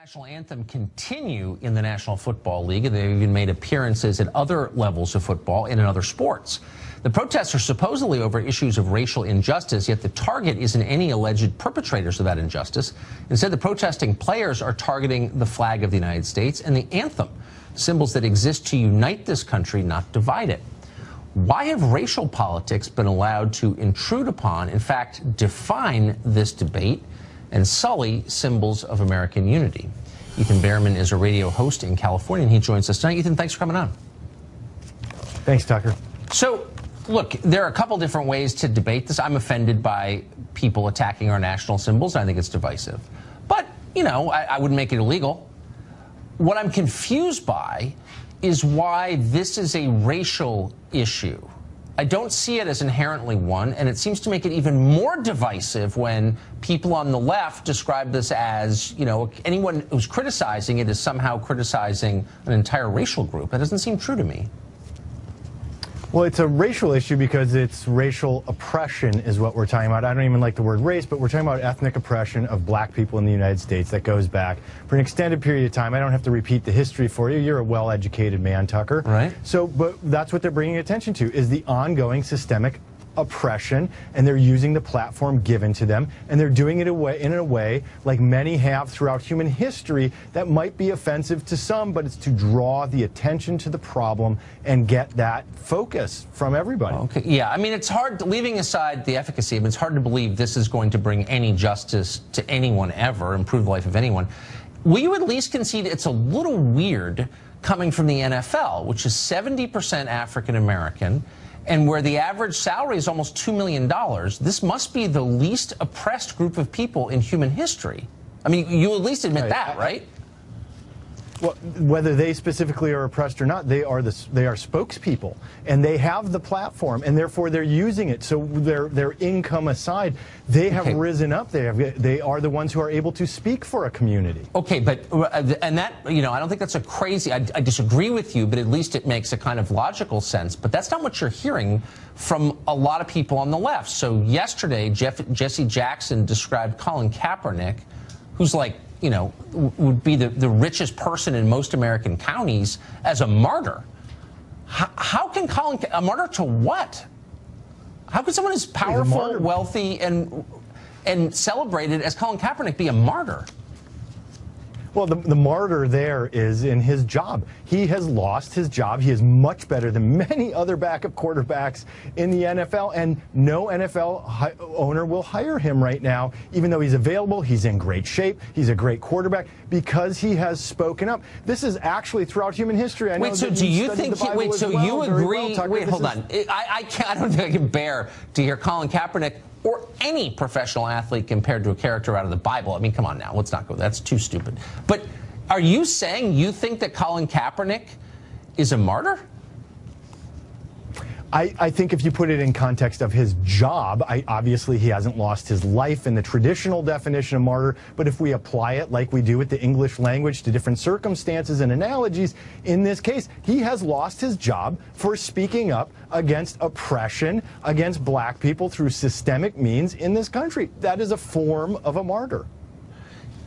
National anthem continue in the National Football League. They've even made appearances at other levels of football and in other sports. The protests are supposedly over issues of racial injustice, yet the target isn't any alleged perpetrators of that injustice. Instead, the protesting players are targeting the flag of the United States and the anthem, symbols that exist to unite this country, not divide it. Why have racial politics been allowed to intrude upon, in fact, define this debate and sully symbols of American unity? Ethan Behrman is a radio host in California, and he joins us tonight. Ethan, thanks for coming on. Thanks, Tucker. So, look, there are a couple different ways to debate this. I'm offended by people attacking our national symbols. I think it's divisive. But, you know, I wouldn't make it illegal. What I'm confused by is why this is a racial issue. I don't see it as inherently one, and it seems to make it even more divisive when people on the left describe this as, you know, anyone who's criticizing it is somehow criticizing an entire racial group. That doesn't seem true to me. Well, it's a racial issue because it's racial oppression is what we're talking about. I don't even like the word race, but we're talking about ethnic oppression of black people in the United States that goes back for an extended period of time. I don't have to repeat the history for you. You're a well-educated man, Tucker. Right. So, but that's what they're bringing attention to, is the ongoing systemic oppression, and they're using the platform given to them, and they're doing it in a way like many have throughout human history that might be offensive to some, but it's to draw the attention to the problem and get that focus from everybody. Okay, yeah, I mean, it's hard, leaving aside the efficacy, but it's hard to believe this is going to bring any justice to anyone ever, improve the life of anyone. Will you at least concede it's a little weird coming from the NFL, which is 70% African American, and where the average salary is almost $2 million, this must be the least oppressed group of people in human history. I mean, you at least admit that, right? Well, whether they specifically are oppressed or not, they are spokespeople, and they have the platform, and therefore they're using it. So their income aside, they have risen up. They are the ones who are able to speak for a community. Okay, but and that, you know, I don't think that's a crazy. I disagree with you, but at least it makes a kind of logical sense. But that's not what you're hearing from a lot of people on the left. So yesterday, Jesse Jackson described Colin Kaepernick, who's like, you know, would be the richest person in most American counties, as a martyr. How can a martyr to what? How could someone as powerful, wealthy, and celebrated as Colin Kaepernick be a martyr? Well, the martyr there is in his job. He has lost his job. He is much better than many other backup quarterbacks in the NFL, and no NFL owner will hire him right now, even though he's available. He's in great shape. He's a great quarterback because he has spoken up. This is actually throughout human history. I know. Wait, so do you think? Wait, so you agree? Wait, hold on. I don't think I can bear to hear Colin Kaepernick or any professional athlete compared to a character out of the Bible. I mean, come on now, let's not go. That's too stupid. But are you saying you think that Colin Kaepernick is a martyr? I think if you put it in context of his job, obviously he hasn't lost his life in the traditional definition of martyr, but if we apply it like we do with the English language to different circumstances and analogies, in this case, he has lost his job for speaking up against oppression against black people through systemic means in this country. That is a form of a martyr.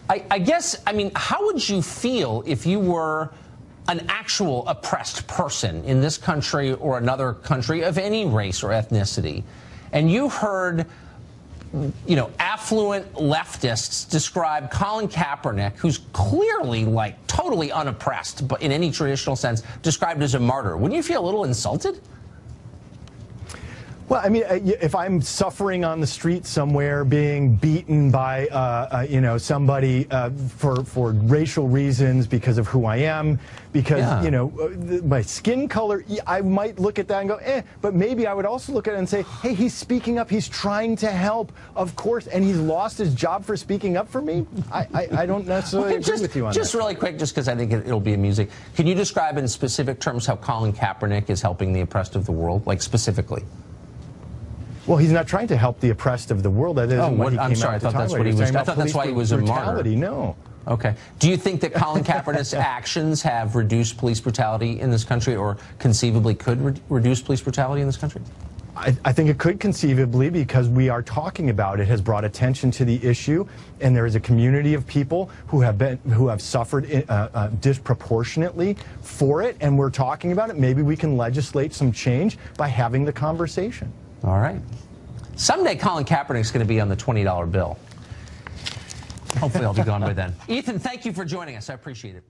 I guess, I mean, how would you feel if you were an actual oppressed person in this country or another country of any race or ethnicity, and you heard, you know, affluent leftists describe Colin Kaepernick, who's clearly like totally unoppressed, but in any traditional sense, described as a martyr? Wouldn't you feel a little insulted? Well, I mean, if I'm suffering on the street somewhere, being beaten by, you know, somebody for racial reasons because of who I am, because, you know, my skin color, I might look at that and go, but maybe I would also look at it and say, hey, he's speaking up, he's trying to help, of course, and he's lost his job for speaking up for me. I don't necessarily agree with you on that. Just really quick, just because I think it'll be amusing, can you describe in specific terms how Colin Kaepernick is helping the oppressed of the world, like specifically? Well, he's not trying to help the oppressed of the world. That isn't what he came I'm sorry, out I thought that's what he was. I thought that's why he was a martyr. No. Okay. Do you think that Colin Kaepernick's actions have reduced police brutality in this country, or conceivably could reduce police brutality in this country? I think it could conceivably, because we are talking about it, has brought attention to the issue, and there is a community of people who have suffered disproportionately for it, and we're talking about it. Maybe we can legislate some change by having the conversation. All right. Someday Colin Kaepernick's going to be on the $20 bill. Hopefully I'll be gone by then. Ethan, thank you for joining us. I appreciate it.